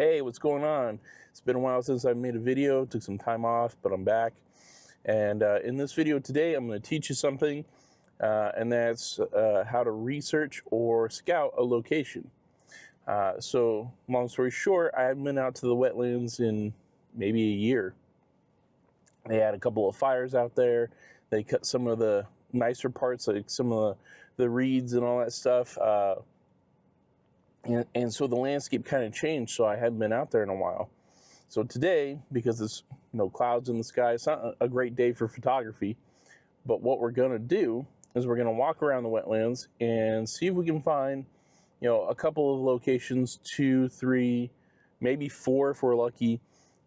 Hey, what's going on? It's been a while since I made a video, took some time off, but I'm back. And in this video today, I'm going to teach you something, and that's how to research or scout a location. So long story short, I haven't been out to the wetlands in maybe a year. They had a couple of fires out there. They cut some of the nicer parts, like some of the reeds and all that stuff. And so the landscape kind of changed, so I hadn't been out there in a while. So today, because there's no clouds in the sky, it's not a great day for photography, but what we're going to do is we're going to walk around the wetlands and see if we can find, a couple of locations, 2, 3, maybe 4 if we're lucky,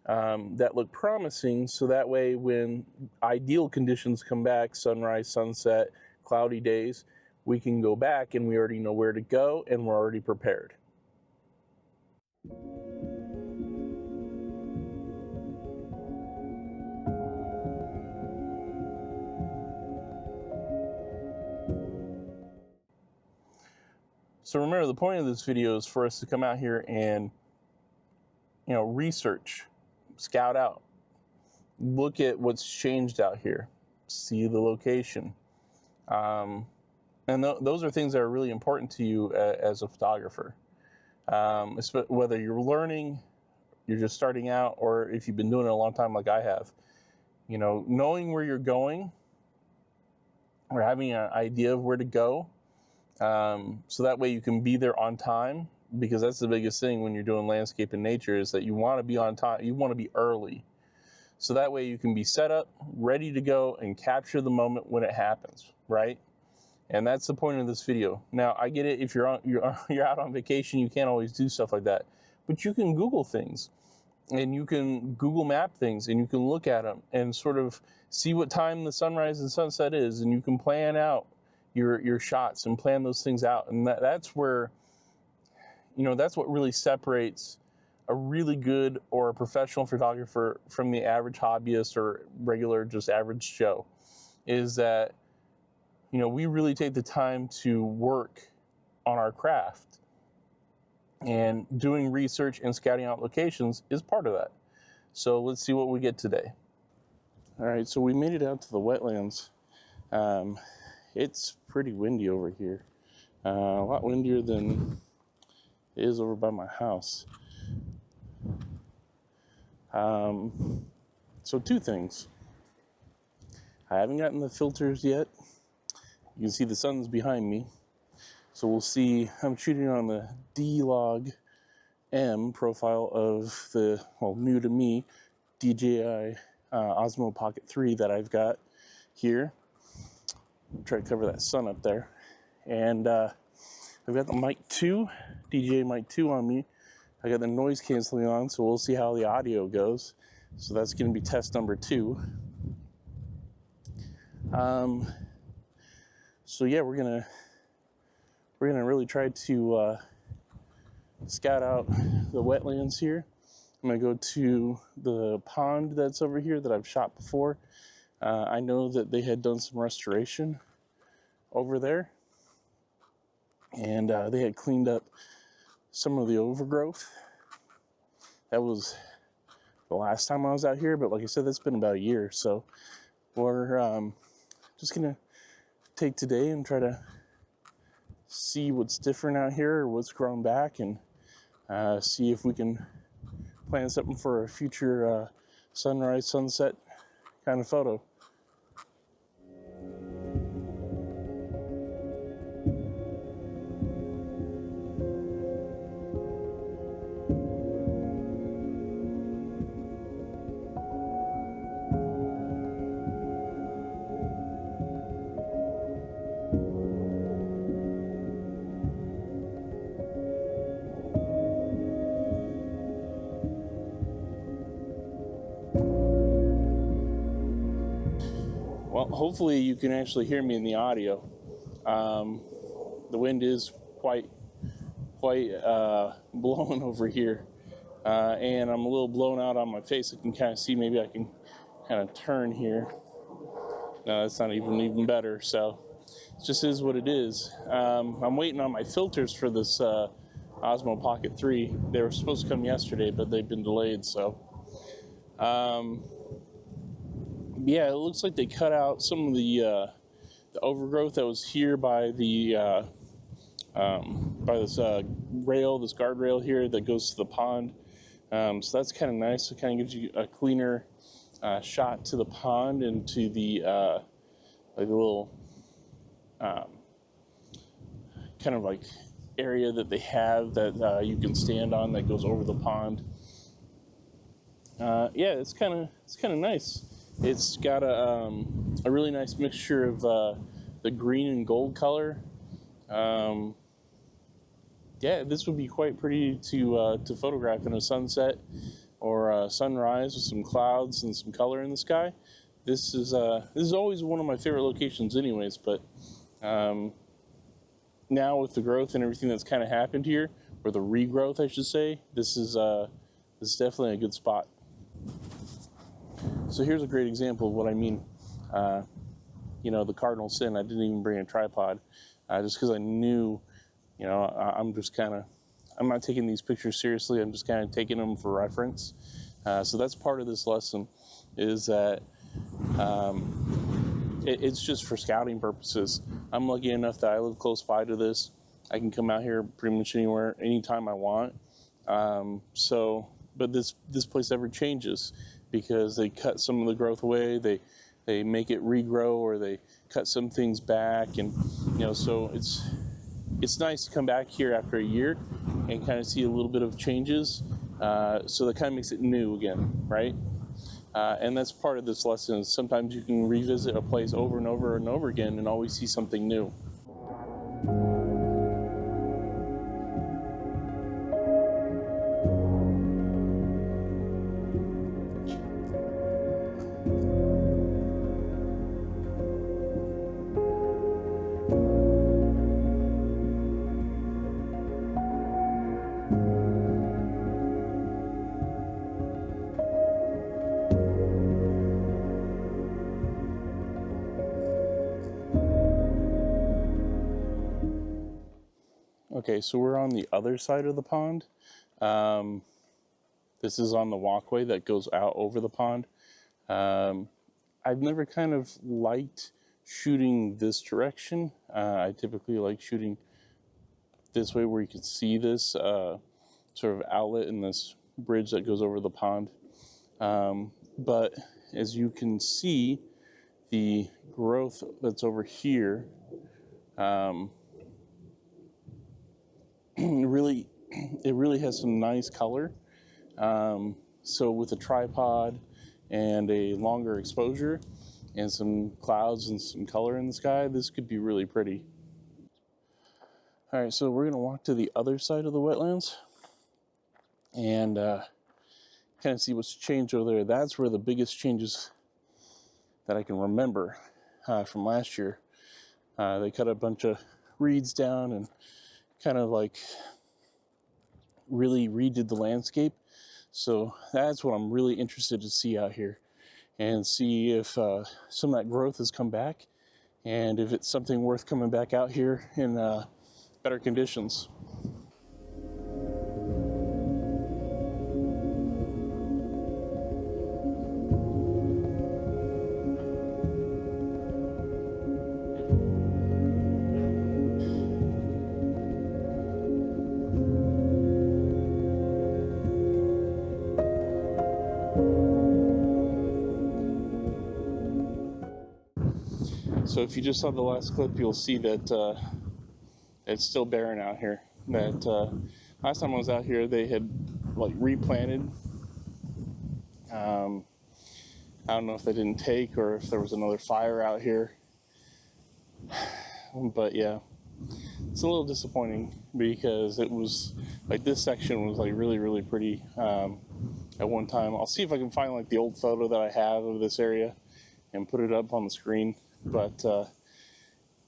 that look promising, so that way when ideal conditions come back, sunrise, sunset, cloudy days, we can go back and we already know where to go and we're already prepared. So remember, the point of this video is for us to come out here and, research, scout out, look at what's changed out here, see the location. And those are things that are really important to you as a photographer. Whether you're learning, you're just starting out, or if you've been doing it a long time like I have, knowing where you're going or having an idea of where to go, so that way you can be there on time, because that's the biggest thing when you're doing landscape and nature, is that you want to be on time, you want to be early. So that way you can be set up, ready to go, and capture the moment when it happens, right? And that's the point of this video. Now, I get it, if you're out on vacation, you can't always do stuff like that. But you can Google things, and you can Google map things, and you can look at them and sort of see what time the sunrise and sunset is, and you can plan out your shots and plan those things out. And that's where, that's what really separates a really good or a professional photographer from the average hobbyist or regular, just average Joe, is that we really take the time to work on our craft, and doing research and scouting out locations is part of that. So let's see what we get today. All right, so we made it out to the wetlands. It's pretty windy over here. A lot windier than it is over by my house. So 2 things. I haven't gotten the filters yet. You can see the sun's behind me. So we'll see. I'm shooting on the D-Log M profile of the, new to me, DJI Osmo Pocket 3 that I've got here. I'll try to cover that sun up there. And I've got the Mic 2, DJI Mic 2 on me. I got the noise canceling on, so we'll see how the audio goes. So that's going to be test number 2. So yeah, we're gonna really try to scout out the wetlands here. I'm gonna go to the pond that's over here that I've shot before. I know that they had done some restoration over there, and they had cleaned up some of the overgrowth. That was the last time I was out here, but like I said, that's been about a year. So we're just gonna take today and try to see what's different out here, or what's grown back, and see if we can plan something for a future sunrise, sunset kind of photo. Well, hopefully you can actually hear me in the audio. The wind is quite blowing over here, and I'm a little blown out on my face. I can kind of see, maybe I can kind of turn here. No, that's not even better. So it just is what it is. I'm waiting on my filters for this Osmo Pocket 3. They were supposed to come yesterday, but they've been delayed. So, yeah, it looks like they cut out some of the overgrowth that was here by the by this rail, this guardrail here that goes to the pond. So that's kind of nice. It kind of gives you a cleaner shot to the pond and to the like a little kind of like area that they have that you can stand on that goes over the pond. Yeah, it's kind of nice. It's got a really nice mixture of the green and gold color. Yeah, this would be quite pretty to photograph in a sunset or a sunrise with some clouds and some color in the sky. This is always one of my favorite locations, anyways. But now with the growth and everything that's kind of happened here, or the regrowth, I should say, this is definitely a good spot. So here's a great example of what I mean. You know, the cardinal sin. I didn't even bring a tripod, just because I knew, you know, I'm not taking these pictures seriously. I'm just kind of taking them for reference. So that's part of this lesson, is that it's just for scouting purposes. I'm lucky enough that I live close by to this. I can come out here pretty much anywhere, anytime I want. But this place never changes because they cut some of the growth away. They make it regrow, or they cut some things back, and you know, so it's nice to come back here after a year and kind of see a little bit of changes. So that kind of makes it new again, right? And that's part of this lesson. Sometimes you can revisit a place over and over and over again and always see something new. Okay, so we're on the other side of the pond. This is on the walkway that goes out over the pond. I've never kind of liked shooting this direction. I typically like shooting this way where you can see this sort of outlet in this bridge that goes over the pond. But as you can see, the growth that's over here it really has some nice color. So with a tripod and a longer exposure and some clouds and some color in the sky, this could be really pretty. All right, so we're gonna walk to the other side of the wetlands and kind of see what's changed over there. That's where the biggest changes that I can remember from last year. They cut a bunch of reeds down and kind of like really redid the landscape. So that's what I'm really interested to see out here, and see if some of that growth has come back, and if it's something worth coming back out here in better conditions. So if you just saw the last clip, you'll see that it's still barren out here. That last time I was out here, they had like replanted. I don't know if they didn't take or if there was another fire out here. But yeah, it's a little disappointing because it was like this section was like really, really pretty at one time. I'll see if I can find like the old photo that I have of this area and put it up on the screen. But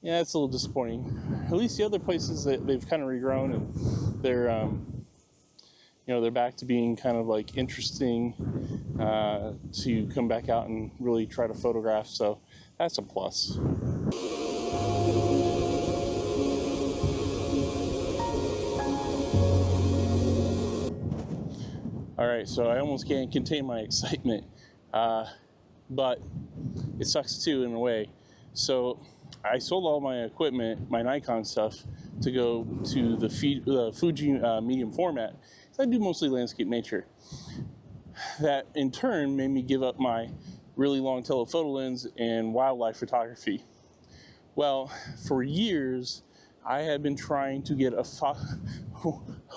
yeah, it's a little disappointing. At least the other places that they've kind of regrown and they're you know, they're back to being kind of like interesting to come back out and really try to photograph. So that's a plus. All right, so I almost can't contain my excitement, but it sucks too in a way. So I sold all my equipment, my Nikon stuff, to go to the Fuji medium format. So I do mostly landscape nature. That in turn made me give up my really long telephoto lens and wildlife photography. Well, for years, I had been trying to get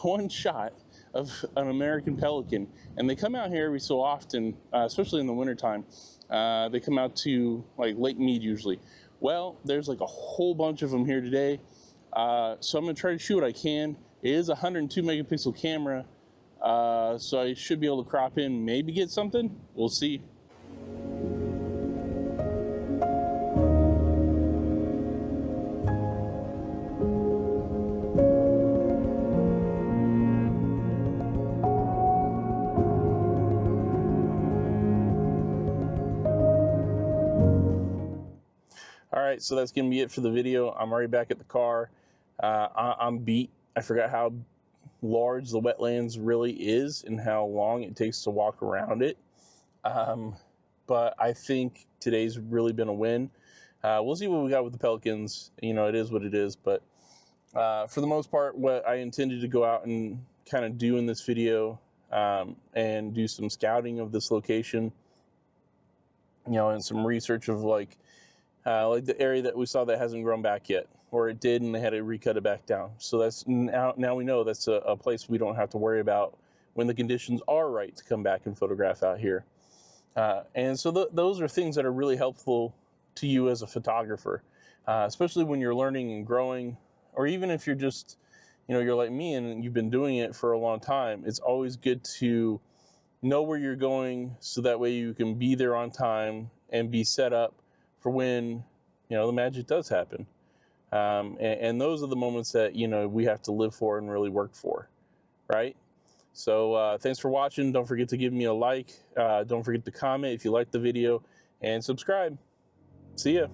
one shot of an American pelican, and they come out here every so often, especially in the wintertime. They come out to like Lake Mead usually. Well, there's like a whole bunch of them here today, so I'm gonna try to shoot what I can. It is a 102 megapixel camera, so I should be able to crop in, maybe get something. We'll see. All right, so that's gonna be it for the video. I'm already back at the car. I'm beat. I forgot how large the wetlands really is and how long it takes to walk around it. But I think today's really been a win. We'll see what we got with the pelicans. You know, it is what it is. But for the most part, what I intended to go out and kind of do in this video and do some scouting of this location, you know, and some research of like the area that we saw that hasn't grown back yet, or it did and they had to recut it back down. So that's now we know that's a place we don't have to worry about when the conditions are right to come back and photograph out here. And so those are things that are really helpful to you as a photographer, especially when you're learning and growing, or even if you're just, you know, you're like me and you've been doing it for a long time. It's always good to know where you're going so that way you can be there on time and be set up for when, you know, the magic does happen. And those are the moments that, you know, we have to live for and really work for, right? So thanks for watching. Don't forget to give me a like. Don't forget to comment if you liked the video, and subscribe. See ya.